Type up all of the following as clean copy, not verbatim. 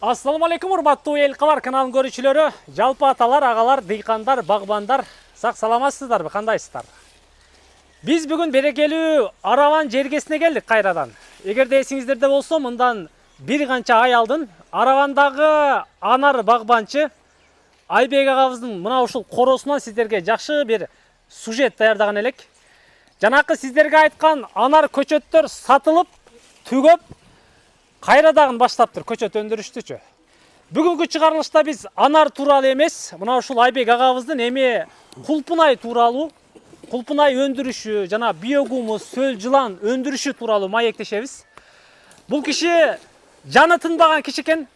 Assalamu alaikum урматтуу эл кабар каналынын көрүүчүлөрү, жалпы аталар, агалар, дыйкандар, багбандар, сак саламатсыздарбы, кандайсыздар? Биз бүгүн берекелүү Араван жергесине келдик кайрадан. Эгерде эсиңиздерде болсо, мындан бир канча ай алдын Аравандагы анар багбанчы Айбек агабыздын мына ушул коросунан сиздерге жакшы бир сюжет даярдаган элек. Жанакы сиздерге айткан анар көчөттөр сатылып, түгөп, кайрадагын баштаптыр көчөт өндүрүштүчү. Бүгүнкү чыгарылышта биз анар тууралуу эмес, мына ушул Айбек агабыздын эми кулпунай тууралуу, кулпунай өндүрүшү жана биогумус, сөл жылан өндүрүшү тууралуу маектешебиз. Бул киши жаны тынбаган киши экен.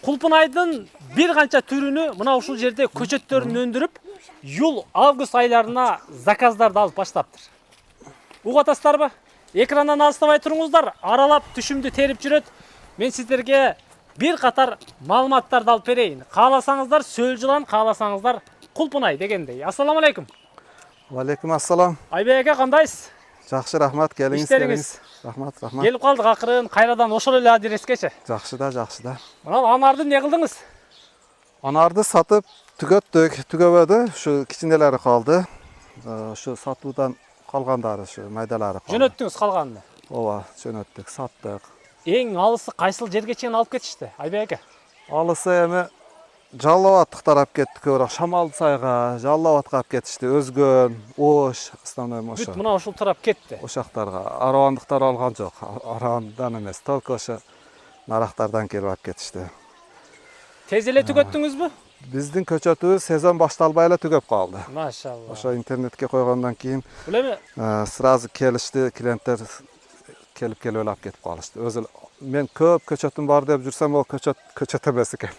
Кулпунайдын бир канча түрүнү мына ушул жерде көчөттөрүн өндүрүп, июль-август айларына заказдарды алып баштаптыр. Угуп атасыздарбы? Экрандан алыстабай туруңуздар, аралап түшүмдү терип жүрөт. Мен сиздерге бир катар маалыматтарды алып берейин. Кааласаңыздар сөл жылан, кааласаңыздар кулпунай дегендей. Ассаламу алейкум. Валейкум ассалам. Айбек ака, кандайсыз? Жакшы, рахмат. Келиңиз, келиңиз. Рахмат. Келип калдык акырын, кайрадан ошол эле адрескечи. Жакшы да. Мына анарды эмне кылдыңыз? Анарды сатып түгөттүк, түгөбөдү. Ушу кичинелери калды. Ушу сатуудан калгандары, ушу майдалары калды. Жөнөттүңүз калганын? Ооба, жөнөттүк, саттык. Эң алысы кайсыл жерге чейин алып кетишти, Айбек ака? Алысы эми Жалал Абадтык тарап кетти, көбүрөөк Шамалды сайга, Жалал Абадка алып кетишти. Өзгөн, Ош, основной ошо. Бүт мына ушул тарап кетти. Ошактарга аравандыктар алган жок. Аравандан эмес, только ошо нарактардан келип алып кетишти. Тез эле түгөттүңүзбү? Биздин көчөтүбүз сезон башталбай эле түгөп калды. Машалла. Ошо интернетке койгондон кийин Бул эми сразу келишти, клиенттер келип алып кетип калышты. Өзү мен көп көчөтүм бар деп жүрсөм, ал көчөт эмес экен.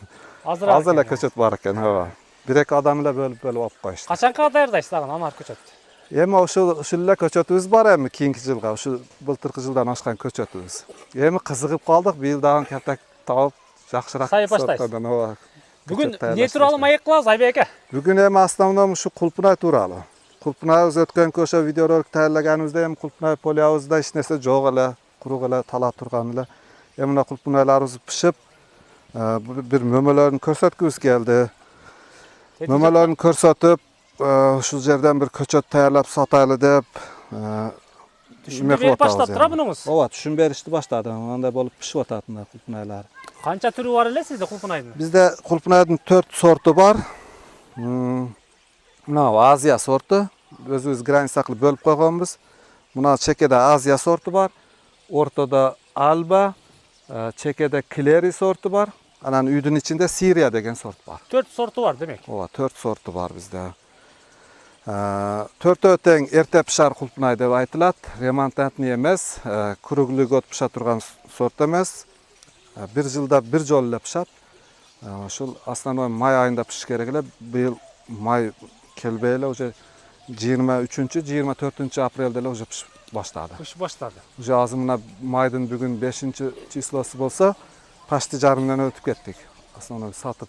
Аз эле көчөт бар экен, ооба. Бир-эки адам эле бөлүп алып коюшту. Качанка даярдайсыз дагы анар көчөттү? Эми ушул эле көчөтүбүз бар эми кийинки жылга, ушу былтыркы жылдан ашкан көчөтүбүз. Эми кызыгып калдык, быйыл дагы катак тауып жакшыраак сорттон, ооба. Бүгүн эмне тууралуу маек кылабыз, Айбек ака? Бүгүн эми основном ушу кулпунай тууралуу. Кулпунайыбыз өткөнкү ошо видеоролик даярлаганыбызда эми кулпунай полябызда эч нерсе жок эле, курук эле тала турган эле. Эми мына кулпунайларыбыз пишип, бир мөмөлөрүн көрсөткүбүз келди. Мөмөлөрүн көрсөтүп, ушул жерден бир көчөт даярлап сатайлы деп Түшүмдү берип баштаптыр бунуңуз? Ооба, түшүм беришти баштады. Андай болуп пишип атат мына кулпунайлар. Канча түрү бар эле сизде кулпунайдын? Бизде кулпунайдын 4 сорту бар. Мына Азия сорту. Өзүбүз граница кылып бөлүп койгонбуз. Мына чекеде Азия сорту бар. Ортодо Альба, чекеде Клери сорту бар. Анан үйдүн ичинде Сирия деген сорт бар. 4 сорту бар демек. Ооба, 4 сорту бар бизде. Төртөө тең эрте пышар кулпунай деп айтылат. Ремонтантный эмес, круглый пыша турган сорт эмес. Бир жылда бир жолу эле пышат. Ушул основной май айында пишиш керек эле. Быйыл май келбей эле уже 23-24 апрелде эле уже пишип баштады. Пишип баштады. Уже азыр мына майдын бүгүн 5-числосу болсо, почти жарымдан өтүп кеттик. Основной сатып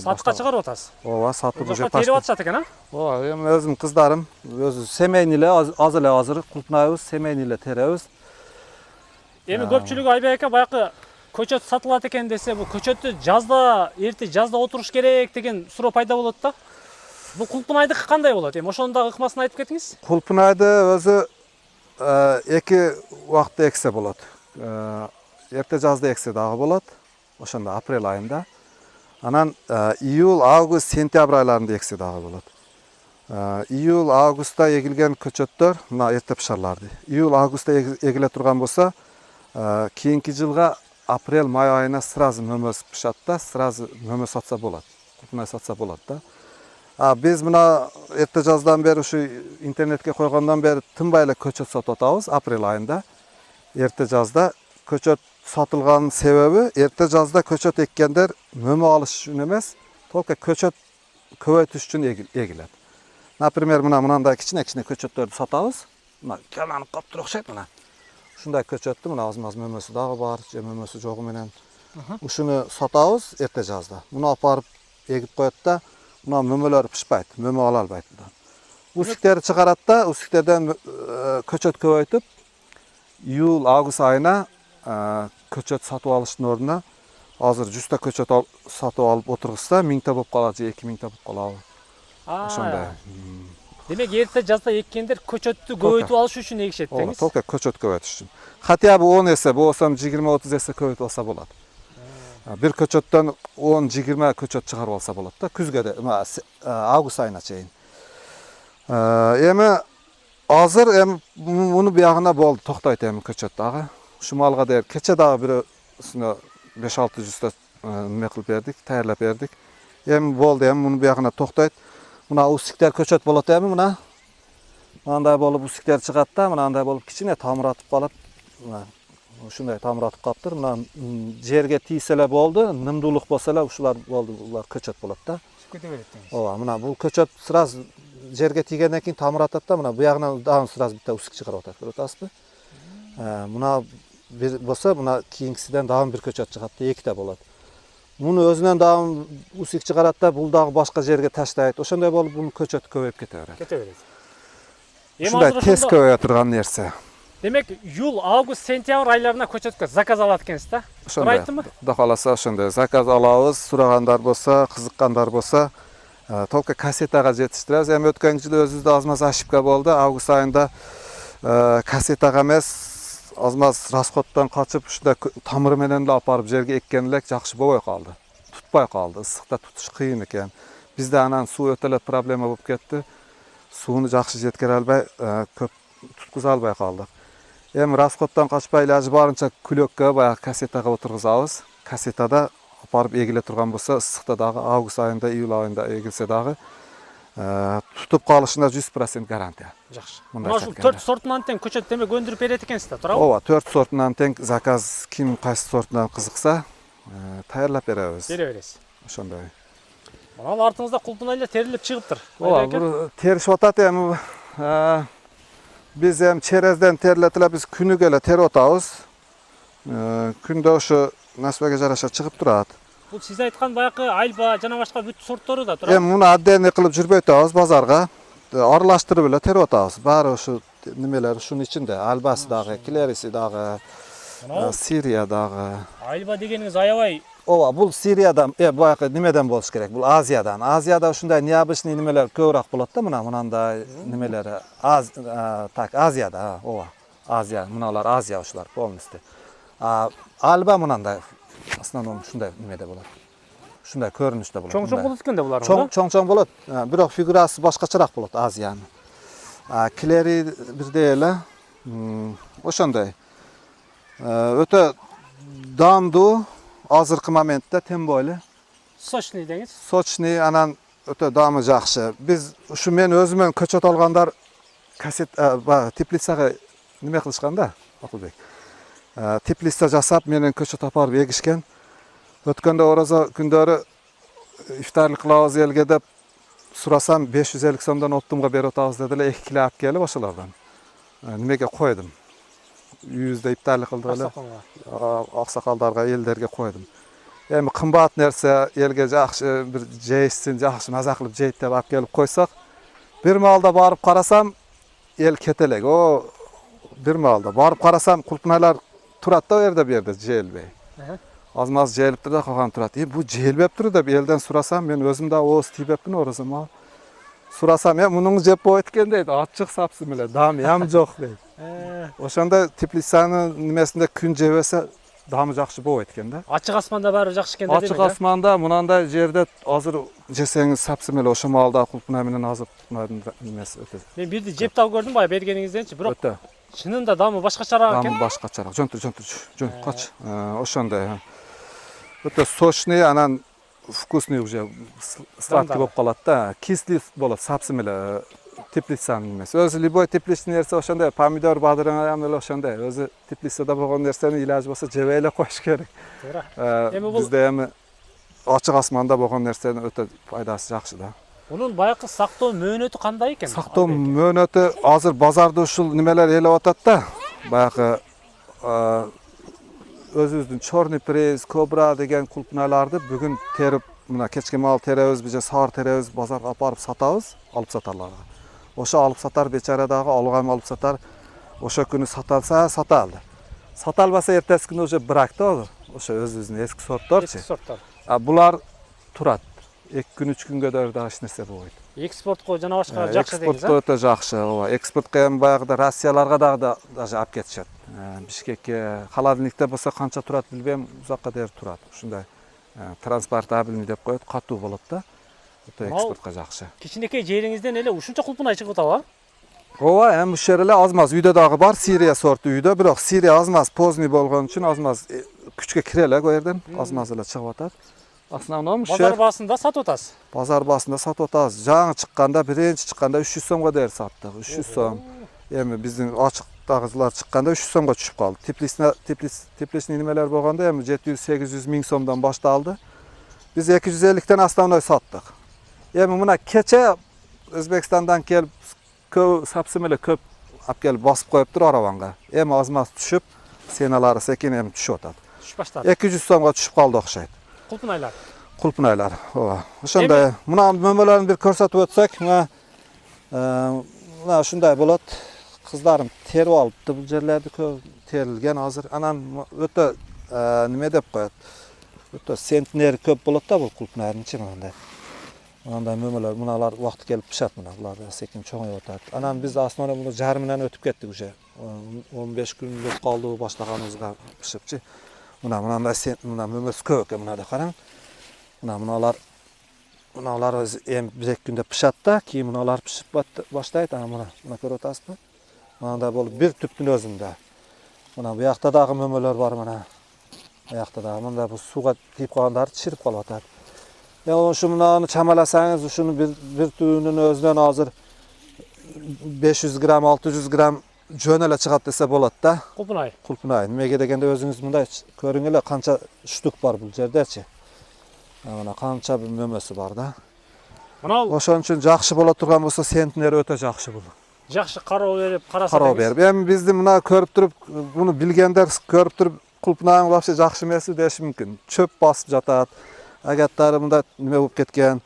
сатка чыгарып атасыз? Ооба, сатып уже терип атышат экен, а? Ооба, эми өзүм кыздарым, өзү семейный эле, аз эле азыр кулпунайыбыз семейный эле теребиз. Эми көпчүлүгү Айбек ака баягы көчөт сатылат экен десе, бул көчөттү жазда, эрте жазда отуруш керек деген суроо пайда болот да. Бул кулпунайдыкы кандай болот? Эми ошонун дагы ыкмасын айтып кетиңиз. Кулпунайды өзү эки убакытта эксе болот. Эрте жазда эксе дагы болот. Ошондо апрель айында. Анан июль, август, сентябрь айларында эксе дагы болот. Июль, августта эгилген көчөттөр, мына эрте пышарларды. Июль, августта эгиле турган болсо, кийинки жылга апрель, май айына сразу мөмөс пышат да, сразу мөмө сатса болот. Кулпунай сатса болот да. Биз мына эрте жаздан бери ушу интернетке койгондон бери тынбай эле көчөт сатып атабыз апрель айында. Эрте жазда көчөт сатылганын себеби эрте жазда көчөт эккендер мөмө алыш үчүн эмес, только көчөт көбөйтүш үчүн эгилет. Например, мынандай кичине көчөттөрдү сатабыз. Мына кеманып каптыр окшойт мына. Ушундай көчөттү мына аз-маз мөмөсү дагы бар, же мөмөсү жогу менен. Ушуну сатабыз эрте жазда. Муну алып барып эгип коет да, мына мөмөлөр пишпайт, мөмө ала албайт. Усуктер чыгарат да, усуктерден көчөт көбөйтүп, июль, август айына көчөт сатып алыштын ордуна Азыр 100 та көчөт сатып алып отургузса 1000 та болуп калат же 2000 та болуп калабы. Ошондой. Демек эрте жазда эккендер көчөттү көбөйтүп алыш үчүн эгишет деңиз. Толка көчөт көбөйтүш үчүн. Хотя бы 10 эсе, болсом 20-30 эсе көбөйтүп алса болот. Bir көчөттөн 10-20 көчөт чыгарып алса болот да күзгө, август айына чейин. Эми азыр эми муну биягына болду, токтойт эми көчөт дагы. Ушу малга дээр кече дагы бирөөсүнө 5-600 та неме кылып бердик, таярлап бердик. Эми болду, эми муну биягына токтойт. Мына усиктер көчөт болот эми мына. Мындай болуп усиктер чыгат да, мындай болуп кичине тамыратып калат. Ушундай тамыратып калыптыр. Мына жерге тийсе эле болду, нымдуулук болсо эле ушулар болду, булар көчөт болот да. Кете берет деңиз. Ооба, мына бул көчөт сразу жерге тийгенден кийин тамыратат да, мына буягынан дагы сразу битте усик чыгарып атат, көрүп атасызбы? Мына бир болсо, мына кийинкисиден дагы бир көчөт чыгат да, эки да болот. Муну өзүнөн дагы усик чыгарат да, бул дагы башка жерге таштайт. Ошондой болуп бунун көчөтү көбөйүп кете берет. Кете берет. Ушундай тез көбөйө турган нерсе. Демек, июль, август, сентябрь айларына көчөткө заказ алат экенсиз да? Ошондой. Кудай кааласа ошондой заказ алабыз, сурагандар болсо, кызыккандар болсо, толка кассетага жетиштиребиз. Эми өткөн жылы өзүбүздө аз-маз ошибка болду. Август айында кассетага эмес, аз-маз расходдон качып, ушундай тамыры менен эле алып барып жерге эккен элек жакшы болбой калды. Тутпай калды. Ысыкта тутуш кыйын экен. Бизде анан суу өтө эле проблема болуп кетти. Сууну жакшы жеткире албай, көп туткуза албай калдык. Эми расходдон качпай илажы барынча күлөккө баягы кассетага отургузабыз. Кассетада апарып эгиле турган болсо, ысыкта дагы август айында, июль айында эгилсе дагы тутуп калышына 100% гарантия. Жакшы. Мына ушул 4 сортунан тең көчөт демек өндүрүп берет экенсиз да, туурабы? Ооба, 4 сортунан тең заказ ким кайсы сортунан кызыкса, таярлап беребиз. Бере бересиз. Ошондой. Мына артыңызда кулпун эле терилип чыгыптыр. Ооба, бул теришип атат эми. Biz hem çerezden terletile biz günü gele ter otağız. Günde oşu nasibege jaraşa çıkıp durat. Бул сиз айткан баягы альба жана башка бүт сорттору да турат. Hem bunu adden kılıp jürbe otağız bazarga. Arılaştırıp ele ter otağız. Bari oşu nimeler şunun içinde. Albası dağı, kilerisi dağı, Siriya dağı. Альба дегениңиз аябай. Ova, bul Siriyadan, баягы nimeden bolish kerak? Bul Aziyadan. Aziyada ушундай необычный nimeler көбүрөөк болот да, мынандай nimelери. Так, Aziyada, ова. Aziya, мыналар Азия ушулар полностью. Alba мынандай, основном ушундай nimede болот. Ушундай көрүнүштө болот. Чоң-чоң болот экен да булар. Чоң-чоң болот. Бирок фигурасы башкачараак болот Азиянын. Килери бирдей эле. Ошондой. Өтө дамдуу. Azırkı momentde tem böyle. Soçni deңиз. Soçni anan öte damı jakşı. Biz şu men özümün köçöt algandar kaset Teplitsaga nime kılışkanda Akılbek. Teplitsa jasap menen köçöt aparıp egişken. Ötkönde oraza gündörü iftarlık kılavuz elge dep surasam 550 somdan optumga berip atabız dediler. 2 kilo alып kelip oşalardan. Nimege koydum. Yüzde iptal kıldı öyle. Aksakallarga, ellerge koydum. Emi kımbat nerse elge jakşı bir jeysin, jakşı mazak kılıp jeyt dep alып kelip koysak, bir malda barıp karasam el ketelek. O bir malda barıp karasam kulpnalar turat da yerde bir yerde jeyilbey. Az-maz jeyiliptir da kalan turat. Bu jeyilbep turu da bir elden surasam men özüm da oğuz tiyipepmin orasım ha. Surasam ya bunun jep boyut etken deydi. Açık sapsın bile. Dam yam jok deydi. Oşanda Teplitsanın nimesinde gün jebese damı jakşı boyut etken da. Açık asmanda bari jakşı ekende demek. Açık asmanda mınандай jerde azır jesеңiz sapsın bile oşo malda kulpuna menen azır nimesi öte. Men birdi jep tap gördüm baya bергениңизденчи, бирок Öte. чынында дамы башкачараак экен. Damı başkaçarak. Жөн kaç. Oşanda. Öte soçni anan вкусный уже сладкий болуп калат да. Кислый болот, сапсын эле Теплитсанын немеси. Өзү любой тепличный нерсе ошондой, помидор, бадырың эле ошондой. Өзү Теплицада болгон нерсени илажы болсо жебей эле коюш керек. Эми бул бизде эми ачык асманда болгон нерсенин өтө пайдасы жакшы да. Мунун баягы сактоо мөөнөтү кандай экен? Сактоо мөөнөтү азыр базарда ушул немелер элеп атат да. Баягы özümüzdün Chorny Prez, Kobra degen kulpnalardı bugün terip, mına keçki mal teremiz, bize sağır teremiz bazarga aparıp satabız, alıp satarlarga. Oşa alıp satar, beçara dağı algam alıp satar. Oşa günü satalsa sataldı. Satalbasa ertesi günü oşa bıraktı olur. O'sha o'z-o'zini eski sortlarchi. Eski sortlar. Bular turadi. 2 kun 3 kunga da hech narsa bo'lmaydi. Eksportga jana boshqa yaxshi deysiz. Eksportga o'ta yaxshi. Eksportga ham bayaqda Rossiyalarga da даже olib ketishadi. Bishkekka, xolodilnikda bo'lsa qancha turadi bilmayman, uzoqqa der turadi. Shunday transportabilniy deb qo'yadi, qattiq bo'ladi-da. O'ta eksportga yaxshi. Kichkinakay yeringizdan ele ushuncha qulpunay chiqib o'tadi. Ova ham bu yerlar ozmaz uyda dag'i bor, Siriya sorti uyda, biroq Siriya ozmaz pozni bo'lgani uchun ozmaz kuchga kirelar bu yerdan, ozmazlar chiqib o'tadi. Основном Bozor basında sat o'tasiz. Bozor basında sat o'tasiz. Жаңы chiqqanda, birinchi chiqqanda 300 so'mga der satdik. 300 so'm. Endi bizning ochiqdag'ilar chiqqanda 300 so'mga tushib qoldi. Teplishning nimalar bo'lganda ham 700-800 ming so'mdan boshlandi. Biz 250 dan основной satdik. Endi buna kecha O'zbekistondan kelib sapsimilar ko'p olib kelib bosib qo'yib tur aravanga. Endi ozmas tushib, senalari sekin ham tushib o'tadi. Tushib boshladi. 200 so'mga tushib qoldi o'xshaydi. Qulpunaylar. Qulpunaylar. O'shanda buni mo'malarni bir ko'rsatib o'tsak, mana shunday bo'ladi. Qizlarim terib olibdi bu yerlarda ko'p terilgan hozir. Anan o'ta nima deb qo'yadi? O'ta sentner ko'p bo'ladi-da bu qulpunayning ichi mana. Bunday mo'malar, bunalar vaqti kelib pishadi mana. Bular sekin cho'ng'ayib o'tadi. Anan biz aslida buni jarimidan o'tib ketdik o'sha. 15 kunlik qoldi boshlaganimizga pishibchi. Buna mo'masi ko'p ekan bunada qarang. Bunalar o'zi ham 1-2 kunda pishadi-da, keyin bunalar pishib boshlaydi. Buni ko'rib o'tasizmi? Mana bo'lib bir tüpning o'zida. Mana bu yoqdagi mo'malar bor mana. Bu yoqda mana bu suvga tiyib qolganlar chirib qolyapti. Shu bunani chamalasangiz, shuni bir tüpning o'zidan hozir 500 gram, 600 gram jo'nala chiqadi desa bo'ladi-da. Qulpunay. Qulpunay. Nimaga deganda o'zingiz bunday ko'ringlar qancha shtuk bor bu yerda-chi. Mana qancha bir mo'masi bor-da. Mana o'shaning uchun yaxshi bo'la turgan bo'lsa, sentner o'ta yaxshi bo'ladi. Yaxshi qarov berib, qarasangiz. Qarov berib. Endi bizni buni ko'rib turib, buni bilganlar ko'rib turib, qulpunayning vaqti yaxshi emas deyish mumkin. Cho'p bosib yotadi. Agatlari bunda nima bo'lib ketgan.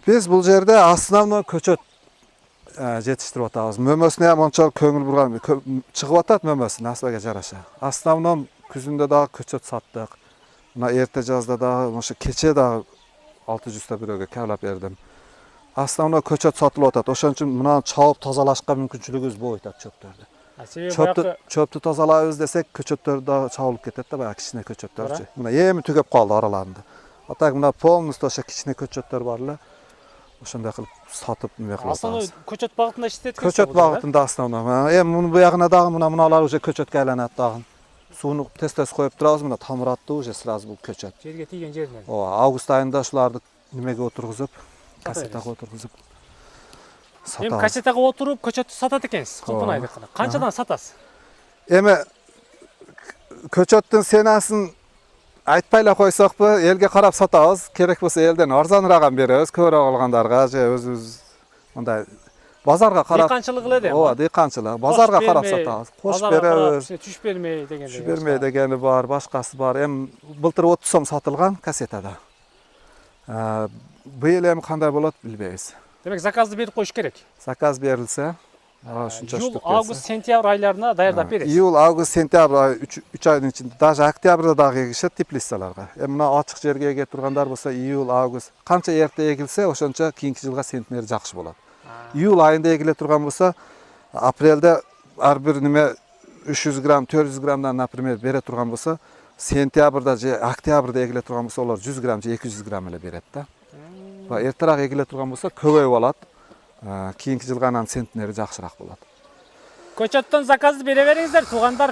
Biz bu yerda основной ko'chat yetishtirib o'tamiz. Mo'masini ham onchalik ko'ngil burgan chiqib o'tadi mo'masi nasbaga jarasha. Основном kuzunda da ko'chat satdik. Buna erta jazda da o'sha kecha da 600 ta biroga kavlab berdim. Основной ko'chat sotilib o'tadi. O'shaning uchun buni chavib tozalashga mumkinchiligi bor o'tadi cho'plarni. Cho'pni tozalaymiz desak, ko'chatlarda chavilib ketadi-da, bu kichkina ko'chatlarchi. Buna yemi tugab qoldi oralarida. Atak bunda polностью o'sha kichkina ko'chatlar borlar. O'shunday qilib sotib nima qilamiz. Aslında ko'chat bag'itida ishlatgan. Ko'chat bag'itida основной. Endi buni bu yog'ina dag'i bunalar o'sha ko'chatga aylanadi dag'i. Suvni tez qo'yib turamiz, buni ta'miratda o'sha sразу bu ko'chat. Yerga tegan yerdan. Avgust oyida shularni nimaga o'tirg'izib, kasetaga o'tirg'izib satamiz. Endi kasetaga o'tirib ko'chatni sotadi ekansiz, qulpunayni qilib. Qanchadan sotasiz? Endi ko'chatning senasini aytpaylar qo'ysaqmi, elga qarab sotamiz. Kerak bo'lsa eldan arzonroq ham beramiz, ko'proq olganlarga, o'z bunday bozorga qarab. Dehqonchiliklar deb. Dehqonchilik. Bozorga qarab sotamiz. Qo'shib beramiz. Tushib bermay deganda. Tushib bermay degani bor, boshqasi bor. Ham bultir 30 so'm sotilgan kasetada. Bu yil ham qanday bo'ladi bilmaymiz. Demak, zakazni berib qo'yish kerak. Zakaz berilsa, shuncha iyul, avgust, sentyabr oylarida tayyorlab berasiz. Iyul, avgust, sentyabr oy 3 oyning ichida, даже oktyabrda da egishadi teplitsalarga. Buni ochiq yerga ega turganlar bo'lsa, iyul, avgust qancha erta egilsa, o'shancha keyingi yilga sentner yaxshi bo'ladi. Iyul oyida egila turgan bo'lsa, aprelda har bir nima 300 gram, 400 gramdan например bera turgan bo'lsa, sentyabrda, oktyabrda egila turgan bo'lsa, ular 100 gram, 200 gram ile beradi-da. Va ertaroq egila turgan bo'lsa, ko'payib oladi. Keyingi yilga ham sentneri yaxshiroq bo'ladi. Ko'chatdan zakazni beraveringizlar, tug'anlar.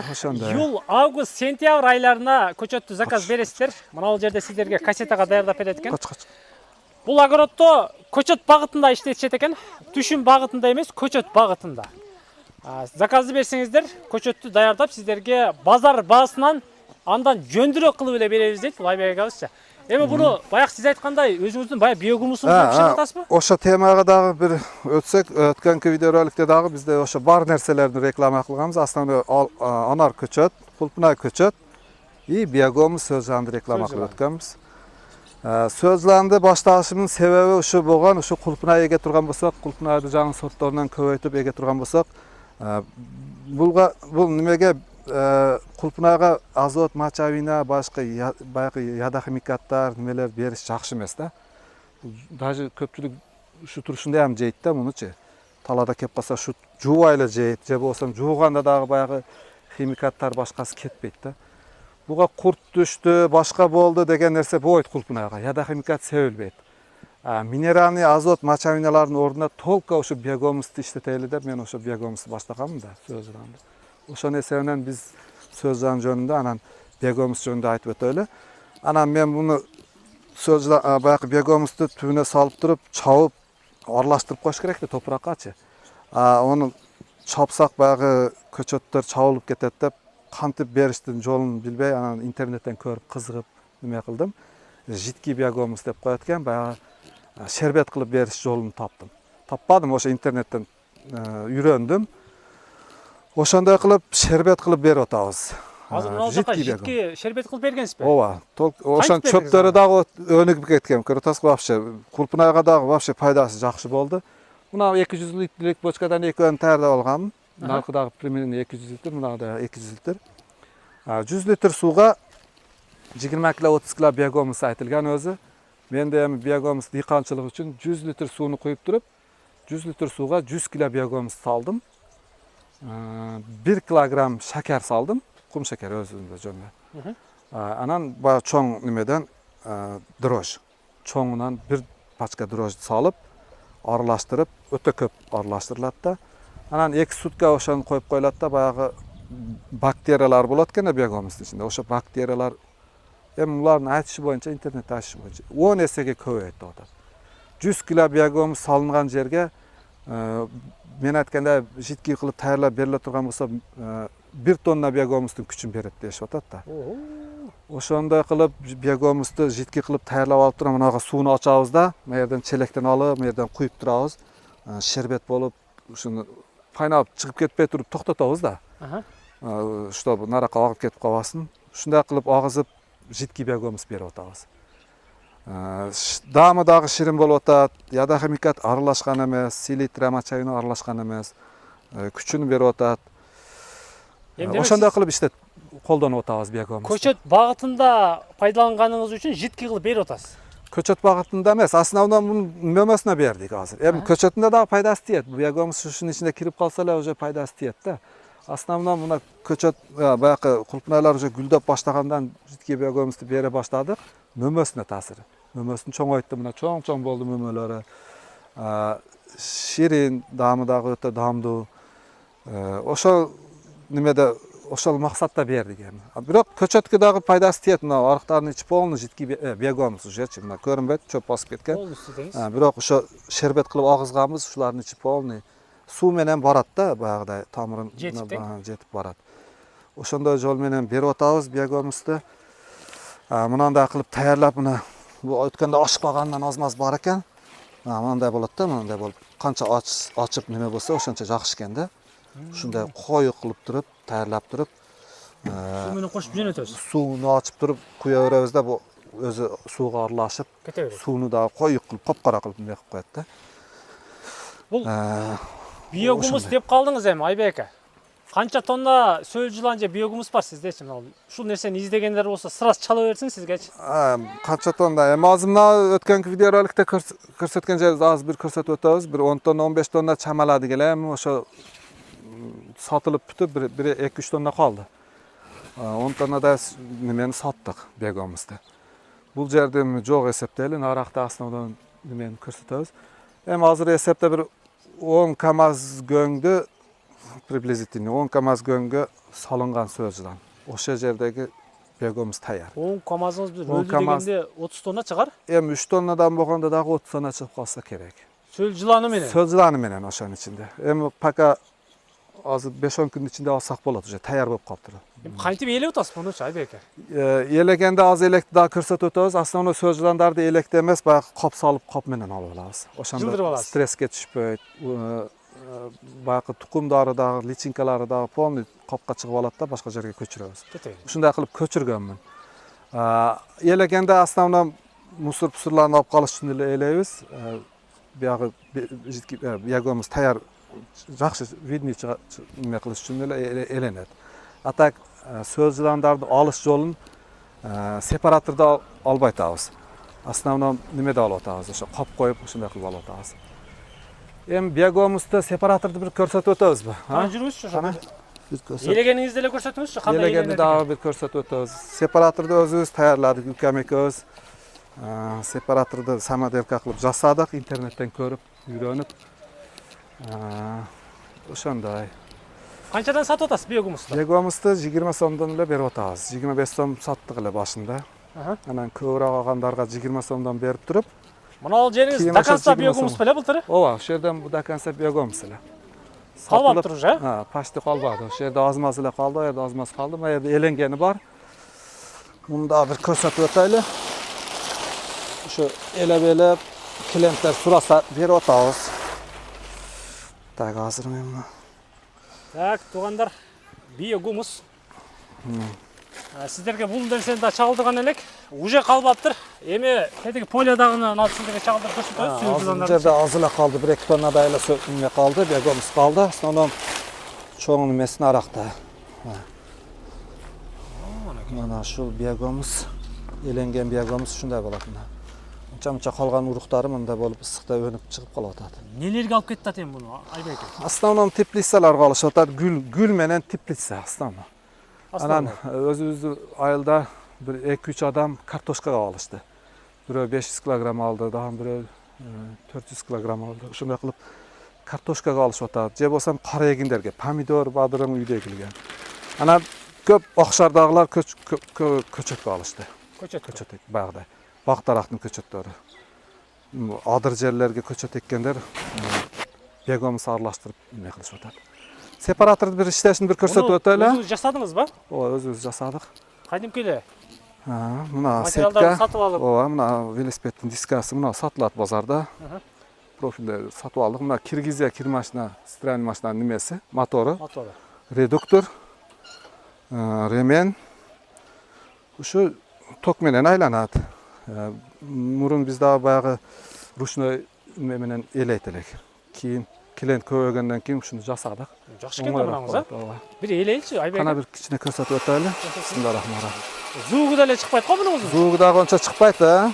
Iyul, avgust, sentyabr oylarida ko'chatni zakaz berasizlar. Mana bu yerda sizlarga kasetaga tayyorlab beradigan. Bu огородda ko'chat bag'itida ishlatishadi ekan. Tushum bag'itida emas, ko'chat bag'itida. Zakazni bersangizlar, ko'chatni tayyorlab sizlarga bozor bahasidan andan jöndiroq qilib beramiz deydi Laybek akabizcha. Endi buni bayaq siz aytganday o'zingizning bayaq biogumusini pishirib otasizmi? O'sha temaga dag'i bir o'tsak, o'tganki videorolikda dag'i bizda o'sha bor narsalarni reklama qilganmiz. Aslida anar ko'chat, qulpunay ko'chat va biogumus so'zlarini reklama qilib o'tganmiz. So'zlarni boshlashimning sababi o'sha bo'lgan, o'sha qulpunay ega turgan bo'lsak, qulpunayni жаңы sortlardan ko'paytirib ega turgan bo'lsak, bu nimaga кулпунайга азот, мочавина, башка баягы ядохимикаттар, немелер бериш жакшы эмес да. Даже көпчүлүк ушу турушунда ham жейт да мунучу. Талада кеп калса ушу жуубай эле жейт, же болбосо жууганда дагы баягы химикаттар башкасы кетпейт да. Буга курт түштү, башка болду деген нерсе болбойт кулпунайга. Ядохимикат себилбейт. Минеральный азот мочавиналардын ордуна толку ошо биогумусту иштетели деп мен ошо биогумусту баштаганмын да сөз жыланды. Ошонун эсебинен биз сөз жылан жөнүндө анан биогумус жөнүндө айтып өтөлү. Анан мен муну сөз жылан баягы биогумусту түбүнө салып туруп, чабып, аралаштырып коюш керек да топураккачы. Ону чапсак баягы көчөттөр чабылып кетет деп кантип бериштин жолун билбей, анан интернеттен көрүп кызыгып неме кылдым. Жидкий биогумус деп коет экен, баягы шербет кылып бериш жолун таптым. Таппадым, ошо интернеттен үйрөндүм. Ошондой кылып шербет кылып берип атабыз. Азыр мына жака жидкий шербет кылып бергенсизби? Ооба. Ошон чөптөрү дагы өнүгүп кеткен. Көрөт атасызбы вообще. Кулпунайга дагы вообще пайдасы жакшы болду. Мына 200 литрlik бочкадан экөөнү даярдап алгам. Наркы дагы примерно 200 литр, мына да 200 литр. 100 литр сууга 20 кг 30 кг биогумус айтылган өзү. Мен де эми биогумус дыйканчылык үчүн 100 литр сууну куюп туруп, 100 литр сууга 100 кг биогумус салдым. 1 килограмм шакер салдым, кум шакер өзүндө жөнүндө. Анан баягы чоң немеден дрожь, чоңунан бир пачка дрожь салып, аралаштырып, өтө көп аралаштырылат да. Анан 2 сутка ошону коюп коюлат да, баягы бактериялар болот экен биогумустун ичинде. Ошо бактериялар эми булардын айтышы боюнча, интернетте айтышы боюнча 10 эсеге көбөйөт деп атат. 100 кг биогумус салынган жерге мен айтканда жидкий кылып даярлап бериле турган болсо 1 тонна биогумустун күчүн берет дешип атат да. Ошондой кылып биогумусту жидкий кылып даярлап алып туруп, мынага сууну ачабыз да, мына жерден челектен алып, мына жерден куюп турабыз. Шербет болуп, ушуну кайнап чыгып кетпей туруп токтотобуз да. Чтобы наракка агып кетип калбасын. Ушундай кылып агызып жидкий биогумус берип атабыз. Даамы дагы ширин болуп атат, ядохимикат аралашкан эмес, селитра, мочавина аралашкан эмес, күчүн берип атат. Ошондой кылып иштеп колдонуп атабыз биогумусту. Көчөт багытында пайдаланганыңыз үчүн жидкий кылып берип атасыз. Көчөт багытында эмес, основном мунун мөмөсүнө бердик азыр. Эми көчөтүндө дагы пайдасы тиет. Биогумус ушунун ичине кирип калса эле уже пайдасы тиет да. Основном мына көчөт баягы кулпунайлар уже гүлдөп баштагандан жидкий биогумусту бере баштадык. Мөмөсүнө таасиры. Мөмөсүн чоңойтты, мына чоң болду мөмөлөрү. Ширин, даамы дагы өтө даамдуу. Ошол немеде ошол максатта бердик эми. Бирок көчөткө дагы пайдасы тиет. Мына арыктардын ичи полный жидкий биогумус ужечи. Мына көрүнбөйт, чөп басып кеткен. Полностью деңиз. Бирок ошо шербет кылып агызганбыз, ушулардын ичи полный. Суу менен барат да, баягыдай тамырын жетип барат. Ошондой жол менен берип атабыз биогумусту. Мынандай кылып даярлап, мына бул өткөндө ашыкпагандан аз-маз бар экен. Мындай болот да, мындай болуп, канча ачып неме болсо ошончо жакшы экен да. Ушундай кою кылып туруп, даярлап туруп, Суу менен кошуп жөнөтөбүз. Сууну ачып туруп куя беребиз да, бул өзү сууга аралашып, Кете берет. сууну дагы кою кылып, капкара кылып неме кылып коет да. Бул биогумус деп калдыңыз эми, Айбек ака. Канча тонна сөөл жылан же биогумус бар сиздечи? Ушул нерсени издегендер болсо сразу чала берсин сизгечи. Канча тонна? Эми азыр мына өткөнкү видеороликте көрсөткөн жерибизди азыр бир көрсөтүп өтөбүз. Бир 10 тонна, 15 тонна чамаладык эле. Эми ошо сатылып бүтүп, бир 2-3 тонна калды. 10 тоннадай немени саттык биогумусту. Бул жерде жок эсептейли, наракта основном немени көрсөтөбүз. Эми азыр эсепте бир 10 КАМАЗ көңдү приблизительно 10 КАМАЗ көңгө салынган сөз жылан. Ошол жердеги биогумус даяр. 10 КАМАЗыңыз бир өлдү дегенде 30 тонна чыгар? Эми 3 тоннадан болгондо дагы 30 тонна чыгып калса керек. Сөөл жыланы менен. Сөөл жыланы менен ошонун ичинде. Эми пока азыр 5-10 күндүн ичинде алсак болот, уже даяр болуп калыптыр. Кантип ээлеп атасыз мунучу, Айбек ака? Eelегенде аз электи дагы көрсөтүп өтөбүз. Основной сөз жыландарды электе эмес, баягы кап салып, кап менен алып алабыз. Ошондо стресске түшпөйт. Баягы тукумдары дагы, личинкалары дагы полный капка чыгып алат да, башка жерге көчүрөбүз. Ушундай кылып көчүргөнмүн. Eelегенде основном мусор-пусурларды алып калыш үчүн эле ээлейбиз. Баягы биогумус даяр жакшы видный неме кылыш үчүн эле эленет. Atak söz жыландарды алыш жолын сепараторда албай атабыз. Основном немеде алып атабыз, ошо кап коюп ушундай кылып алып атабыз. Эми биогомузду сепараторду бир көрсөтүп өтөбүзбү? Жүрүңүзчү ошо. Кана? Елегениңизди эле көрсөтүңүзчү, кандай Елегенди дагы бир көрсөтүп өтөбүз. Сепараторду өзүбүз даярладык, Үкем экөөбүз. Сепараторду самоделка кылып жасадык, интернеттен көрүп, үйрөнүп. Ошондой. Канчадан сатып атасыз биогумузду? Биогумузду 20 сомдон эле берип атабыз. 25 сом саттык эле башында. Анан көбүрөөк алгандарга 20 сомдон берип туруп, мына ал жериңиз доконца биогумус беле былтыр? ооба, ошол жерден бу доконца биогумус эле. Калбаптыр уже? Почти калбады. Ошол жерде аз-маз эле калды, жерде аз-маз калды. Мына жерде эленгени бар. Муну дагы бир көрсөтүп өтөйлү. Ошо элеп-элеп клиенттер сураса берип атабыз. Так, азыр мен Так, туугандар, биогумус. Сиздерге бул нерсени да чагылдырган элек. Уже калбаптыр. Эми тетиги полядагыны алып сиздерге чагылдырып көрсөтөбүз. Азыр жерде аз эле калды, 1-2 тоннадай эле неме калды, биогумус калды. Основном чоң немесин аракта. Мына ушул биогумус, эленген биогумус ушундай болот мына. Мынча калган уруктары мындай болуп ысыкта өнүп чыгып калып атат. Нелерге алып кетти атем буну? Айбек эке. Основном теплицаларга алышып атат. Гүл менен теплица основном. Анан өзүбүздүн айылда бир 2-3 адам картошкага алышты. Бирөө 500 килограмм алды, дагы бирөө 400 килограмм алды. Ошондой кылып картошкага алышып атат. Же болсо кара эгиндерге, помидор, бадырың үйдө экилген. Анан көп окшардагылар көчөткө алышты. Көчөт баягыдай. Бак дарактын көчөттөрү. Адыр жерлерге көчөт эккендер биогумус аралаштырып эме кылышып атат. Сепараторду бир иштешин бир көрсөтүп өтөлү. Өзүңүз жасадыңызбы? Ооба, өзүбүз жасадык. Кадимки эле. Мына материалдарды сатып алып. Ооба, мына велосипедтин дискасы мына сатылат базарда. Профилде сатып алдык. Мына Киргизия кир машина, стиральный машинанын немеси, мотору. Редуктор, ремен. Ушу ток менен айланат. Мурун биз дагы баягы ручной менен элейт элек. Кийин клиент көбөйгөндөн кийин ушуну жасадык. Жакшы экен мынаңыз, а? Бир элейчи, Айбек. Кана бир кичине көрсөтүп өтөлү. Бисмиллахиррахманиррахим. Зуугу деле чыкпайт го мунуңуздун? Зуугу дагы ончо чыкпайт, а?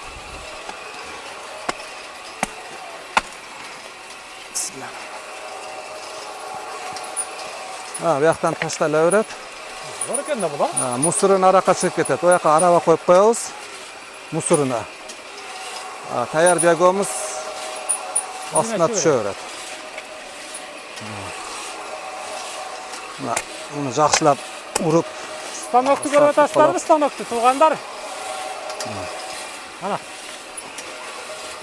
Бияктан таштала берет. Зор экен да бул, а? Мусорун аракка чыгып кетет. Ояка араба коюп коебуз. Мусоруна. Таяр биогумус астына түшө берет. Муну жакшылап уруп. Станокту көрүп атасыздарбы, станокту туугандар? Ана.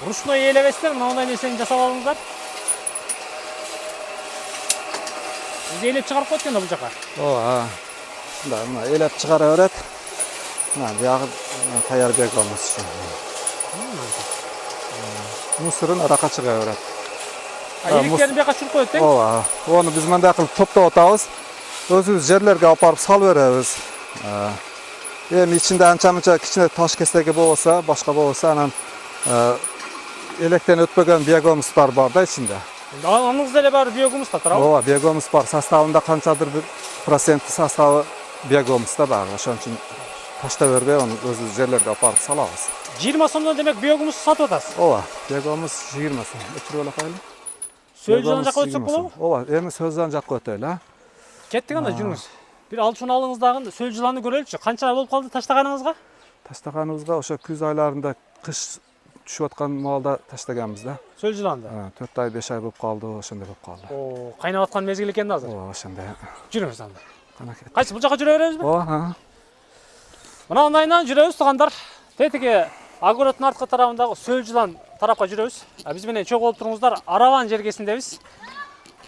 Ручной элебестер, мындай нерсени жасап алыңыздар. Өзү элеп чыгарып койт экен да бул жака. Ооба. Мына элеп чыгара берет. Мына биягы таяр биогумус. Мусорун аракка чыга берет. Ийриктерин бияка чүрүп коет тең? Ооба. Ону биз мындай кылып топтоп атабыз. Өзүбүз жерлерге алып барып салып беребиз. Эми ичинде анча-мынча кичине таш кесеги болбосо, башка болбосо анан электен өтпөгөн биогумустар бар да ичинде. Аныңызда эле бар биогумус да турабы? Ооба, биогумус бар. Составында канчадыр бир проценти составы биогумуста бар. Ошон үчүн ташта бербей, аны өзүбүз жерлерге алып барып салабыз. 20 сомдон демек биогумус сатып атасыз? Ооба, биогумус 20 сом. Өчүрүп эле коелу. Сөз жылан жакка өтсөк болобу? Ооба, эми сөз жылан жакка өтөлү, а? Кеттик анда, жүрүңүз. Бир алчун алыңыздагы сөз жыланы көрөлүчү. Канча болуп калды таштаганыңызга? Таштаганыбызга ошо күз айларында кыш түшүп аткан маалда таштаганбыз да. Сөз жыланды. 4 ай 5 ай болуп калды, ошондой болуп калды. О, кайнап аткан мезгил экен да азыр. Ооба, ошондой. Жүрүңүз анда. Кана кет. Кайсы бул жака жүрө беребизби? Ооба. Мына андайынан жүрөбүз туугандар. Тетиги огороддун арткы тарабындагы сөз жылан тарапка жүрөбүз. Биз менен чогуу болуп туруңуздар. Араван жергесиндебиз.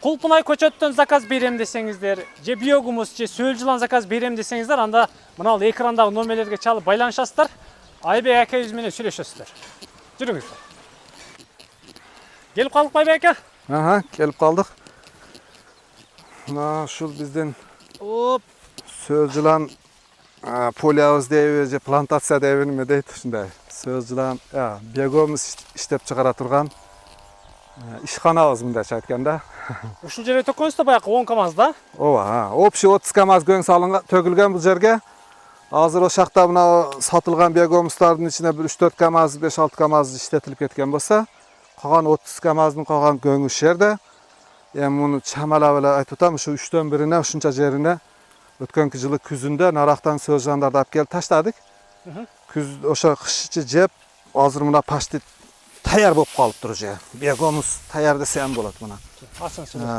Кулпунай көчөттөн заказ берем десеңиздер, же биогумус, же сөз жылан заказ берем десеңиздер, анда мына экрандагы номерлерге чалып байланышасыздар. Айбек акебиз менен сүйлөшөсүздөр. Жүрүңүздөр. Келип калдыкпы Айбек ака? Келип калдык. Мына ушул биздин сөз жылан полиабыз дейби, же плантация дейби неме дейт ушундай. Сөз жылан биогумус иштеп чыгара турган ishxonamiz bundacha aytganda. Ушул жерге төккөнсүз да баягы 10 КамАЗ да? Ооба, общий 30 КамАЗ göң салынған, төгүлгөн бул жерге. Азыр ошол жакта мына сатылган биогомустардын ичине 3-4 КамАЗ, 5-6 КамАЗ иштетилип кеткен болсо, калган 30 КамАздын калган göңү ушул жерде. Эми муну чамалап эле айтып атам, ушу 3төн бирине, ушунча жерине өткөнкү жылы күзүндө нарактан сөзжандарды алып келип таштадык. Күз ошо кышчы жеп, азыр мына почти таяр болуп калыптыр уже. Биогомус таяр десем болот мына.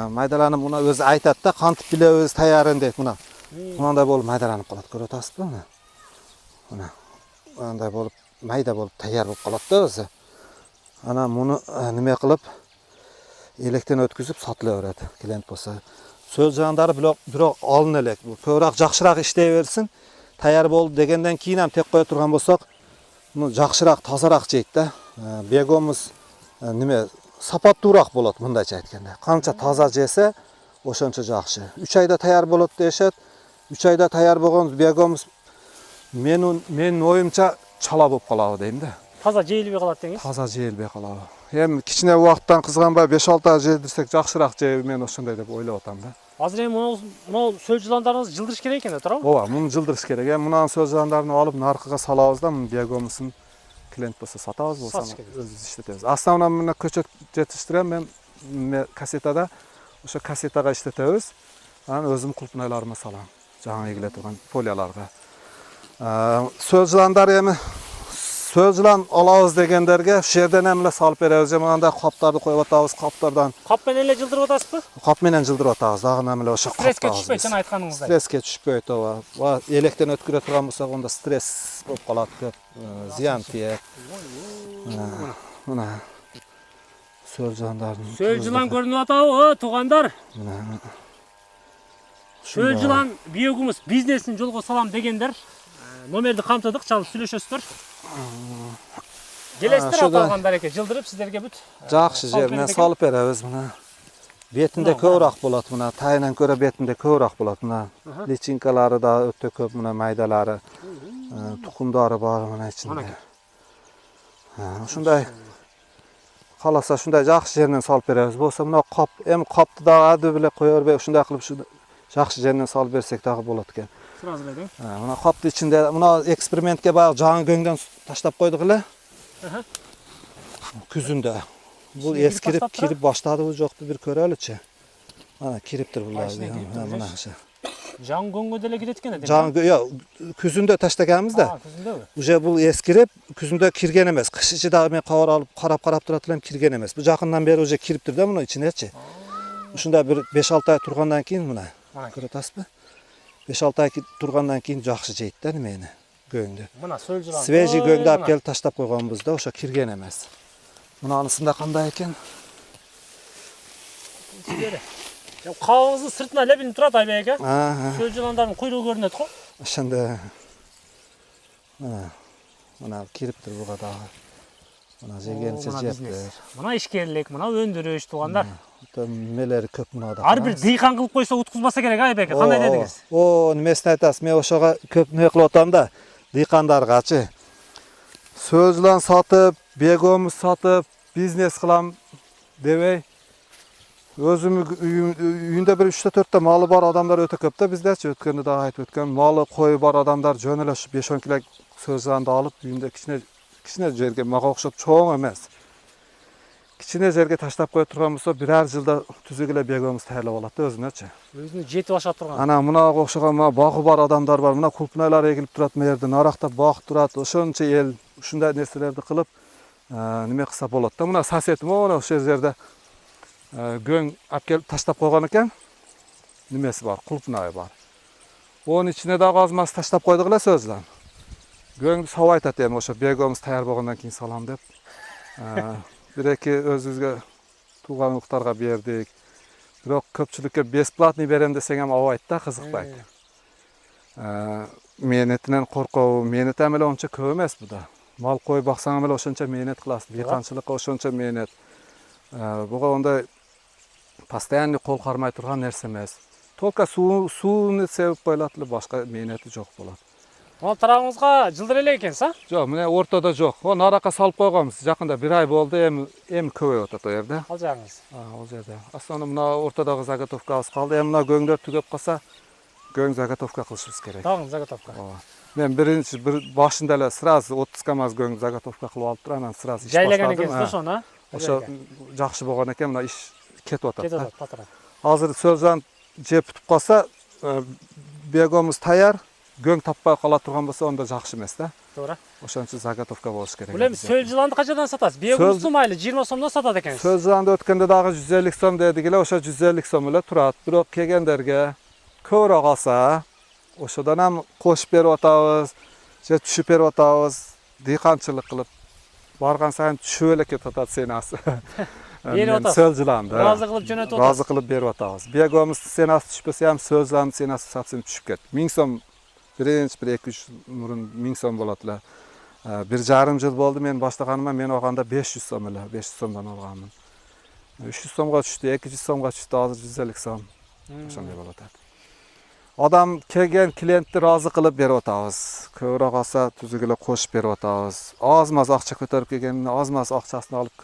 Майдаланып мына өзү айтат да, кантип билебиз таярын дейт мына. Мындай болуп майдаланып калат, көрүп атасызбы мына? Мына. Мындай болуп, майда болуп таяр болуп калат да өзү. Ана муну неме кылып электен өткүзүп сатыла берет, клиент болсо. Сөз жандары бирок алын элек. Бул көбүрөөк жакшыраак иштей берсин. Таяр болду дегенден кийин ham тек кое турган болсок, муну жакшыраак, тазараак жейт да. Биогомус неме сапаттуураак болот мындайча айтканда. Канча таза жесе, ошончо жакшы. 3 айда таяр болот дешет. 3 айда таяр болгон биогомус менин оюмча чала болуп калабы дейм да. Таза жейилбей калат деңиз? Таза жейилбей калабы. Эми кичине убакыттан кызганбай 5-6 ай жейдирсек жакшыраак жейби, мен ошондой деп ойлоп атам да. Азыр эми могу сөз жыландарыңызды жылдырыш керек экен да, туурабы? Ооба, муну жылдырыш керек. Эми мунан сөз жыландарын алып наркыга салабыз да, муну биогомусун клиент болсо сатабыз, болсо өзүбүз иштетебиз. Основном мына көчөт жетиштирем мен кассетада. Ошо кассетага иштетебиз. Анан өзүм кулпунайларыма салам. Жаңы эгиле турган фолияларга. Сөз жыландары эми сөз жылан алабыз дегендерге ушул жерден эмне салып беребиз. Мындай каптарды коюп атабыз, каптардан. Кап менен эле жылдырып атасызбы? Кап менен жылдырып атабыз. Дагы эмне ошо каптабыз. Стресске түшпөйт, жана айтканыңыздай. Стресске түшпөйт, ооба. Электен өткөрө турган болсок, онда стресс болуп калат, көп зыян тиет. Мына сөз жыландардын. Сөз жылан көрүнүп атабы, туугандар? Сөз жылан биогомус бизнесин жолго салам дегендер номерди камтыдык, чалып сүйлөшөсүздөр. Келесиздер аталган дареке жылдырып сиздерге бүт. Жакшы жерине салып беребиз мына. Бетинде көбүрөөк болот мына, тайынан көрө бетинде көбүрөөк болот мына. Личинкалары да өтө көп мына, майдалары, тукумдары бар мына ичинде. Ушундай каласа ушундай жакшы жеринен салып беребиз. Болсо мына кап, эми капты дагы ады беле кое бербей ушундай кылып жакшы жеринен салып берсек дагы болот экен. Сразу эле. Мына каптын ичинде мына экспериментке баягы жаңы көңдөн таштап койдук эле. Күзүндө. Бул эскирип кирип баштадыбы жокпу бир көрөлүчү. Ана кириптир булар. Мына ошо. Жаңы көңгө деле кирет экен да. Жаңы күзүндө таштаганбыз да. Күзүндөбү? Уже бул эскирип күзүндө кирген эмес. Кыш ичи дагы мен кабар алып карап турат элем, кирген эмес. Бул жакындан бери уже кириптир да муну ичинечи. Ушундай бир 5-6 ай тургандан кийин мына көрөт атасызбы? 5-6 ай тургандан кийин жакшы жейт да немени, көңдү. Мына сөз жылан. Свежий көңдү алып келип таштап койгонбуз да, ошо кирген эмес. Мунанысында кандай экен? Кабыгыңыздын сыртына эле билинип турат Айбек ака. Сөз жыландардын куйругу көрүнөт го. Ошондо. Мына кириптир буга дагы. Мына жегенче жептир. Мына ишкерлик, мына өндүрүш туугандар. Мелери көп мынада. Ар бир дыйкан кылып койсо уткузбаса керек Айбек ака. Кандай дедиңиз? Немесин айтасыз? Мен ошого көп неме кылып атам да, дыйкандаргачы. Сөз жылан сатып, биогомус сатып, бизнес кылам дебей, өзүм үйүндө бир 3-4 малы бар адамдар өтө көп да биздечи. Өткөндө дагы айтып өткөн, малы кою бар адамдар жөн эле 5-10 кило сөз жыланды алып, үйүндө кичине жерге мага окшоп чоң эмес. Кичине жерге таштап коюп турган болсо, бирер жылда түзүк эле биогомус таярлап алат да өзүнөчү. Өзүнө жетип ашап турган. Ана мунага окшогон багы бар адамдар бар. Мына кулпунайлар эгилип турат мына жерде, наракта баг турат. Ошончо эл ушундай нерселерди кылып, неме кылса болот да. Мына соседим ошол жерде көң алып келип таштап койгон экен. Немеси бар, кулпунай бар. Онун ичине дагы азмасы таштап койдук эле сөз жылан. Көңдү сабай айтат эми ошо биогомус таяр болгондон кийин салам деп. Бир-эки өзүбүзгө тууган уктарга бердик. Бирок көпчүлүккө бесплатный берем десең ham абайт да, кызыкпайт. Мээнетинен коркобу, мээнет эми эле ончо көп эмес бу да. Мал кой баксаң эле ошончо мээнет кыласың, дыйканчылыкка ошончо мээнет. Буга ондай постоянный кол кармай турган нерсе эмес. Только сууну себеп коюлат эле, башка мээнети жок болот. Ол тарабыңызга жылдыр эле экенсиз, а? Жок, мына ортодо жок. Onu аракка салып койгонбуз. Жакында 1 ай болду, эми көбөйүп атат о жерде. Ал жагыңыз. Ол жерде. Основном мына ортодогу заготовкабыз калды. Эми мына көңдөр түгөп калса, көң заготовка кылышыбыз керек. Дагы заготовка. Мен биринчи башында эле сразу 30 КАМАЗ көң заготовка кылып алып туруп, анан сразу иш Жайлаган баштадым. экенсиз ошону, а? Ошо жакшы болгон экен, мына иш кетип атат. Кетип атат, патрон. Азыр сөлжан жеп бүтүп калса, бегомуз таяр, көң таппай кала турган болсо, онда жакшы эмес да. Туура. Ошон үчүн заготовка болуш керек. Бул эми сөл жыланды качадан сатасыз? Бегумузду майлы 20 сомдон сатат экенсиз. Сөлжанды өткөндө дагы 150 сом дедик эле, ошо 150 сом эле турат. Бирок келгендерге көбүрөөк алса, ошодон ham кошуп берип атабыз, же түшүп берип атабыз. Дыйканчылык кылып барган сайын түшүп эле кетип атат сенасы. Берип атасыз. Сөл жыланды. Разы кылып жөнөтүп Разы атасыз. кылып берип атабыз. Бегомуз сенасы түшпөсө ham сөл жыланды сенасы сатсын түшүп кетти. 1000 сом биринчи 1-2-3 мурун 1000 сом болот эле. 1,5 жыл болду мен баштаганыма, мен оганда 500 сом эле, 500 сомдон алганмын. 300 сомго түштү, 200 сомго түштү, азыр 150 сом. Ошондой болуп атат. Адам келген клиентти разы кылып берип атабыз. Көбүрөөк алса түзүк эле кошуп берип атабыз. Аз-маз акча көтөрүп келгенин аз-маз акчасын алып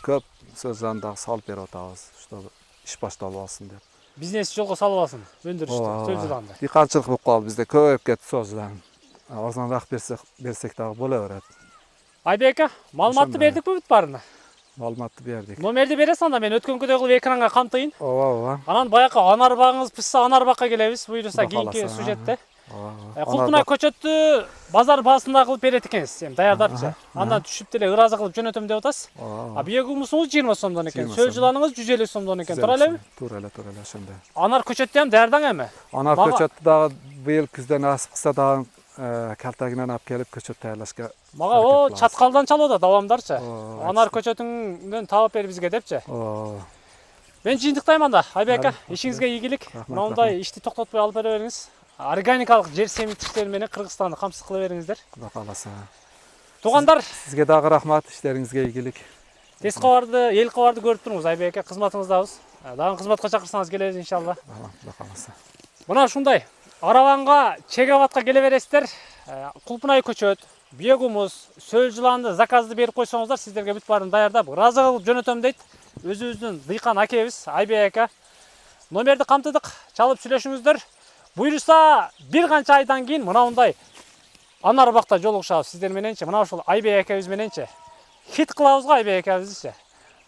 көп сөздөн дагы салып берип атабыз. Чтобы иш башталып алсын деп. Бизнес жолго салып алсын, өндүрүштү, сөл жыланды. Дыйканчылык болуп калды бизде, көбөйүп кетти сөздөн. Арзаныраак берсек дагы боло берет. Айбек ака, маалыматты бердикпи бүт баарына? Маалыматты бердик. Номерди бересиз анда, мен өткөнкүдөй кылып экранга камтыйын. Ооба. Анан баягы анар багыңыз пишса анар бакка келебиз, буйруса кийинки сюжетте. Кулпунай көчөттү базар баасында кылып берет экенсиз, эми даярдапчы. Андан түшүп деле ыраазы кылып жөнөтөм деп атасыз. Бийөгүмүсүңүз 20 сомдон экен, сөл жыланыңыз 150 сомдон экен. Туура элеби? Туура эле ошондой. Анар көчөттү ham даярдаң эми. Анар көчөттү дагы быйыл күздөн насып кылса дагы калтагынан алып келип көчөт даярдашка. Мага о чаткалдан чалып атат адамдарчы. Анар көчөтүңдөн таап бер бизге депчи. Мен жыйынтыктайм анда. Айбек ака, ишиңизге ийгилик. Мындай ишти токтотпой алып бере бериңиз. Органикалык жер семиттиктер менен Кыргызстанды камсыз кыла бериңиздер. Кудай кааласа. Туугандар, Сизге дагы рахмат, иштериңизге ийгилик. тез кабарды, эл кабарды көрүп туруңуз. Айбек ака, кызматыңыздабыз. Дагы кызматка чакырсаңыз келебиз иншалла. Кудай кааласа. Мына ушундай Араванга, Чегаватка келе бересиздер. Кулпунай көчөт, бийөгүмүз, сөл жыланды заказды берип койсоңуздар, сиздерге бүт баарын даярдап, ыраазы кылып жөнөтөм дейт. Өзүбүздүн дыйкан акебиз Айбек ака. Номерди камтыдык, чалып сүйлөшүңүздөр. Буйруса бир канча айдан кийин мындай анар бакта жолугушабыз сиздер мененчи. Мына ушул Айбек акебиз мененчи. Хит кылабыз го Айбек акебизчи.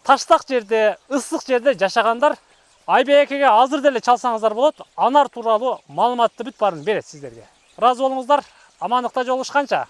Таштак жерде, ысык жерде жашагандар Айбек акеге азыр деле чалсаңыздар болот. Анар тууралуу маалыматты бүт баарын берет сиздерге. Ыраазы болуңуздар. Амандыкта жолугушканча.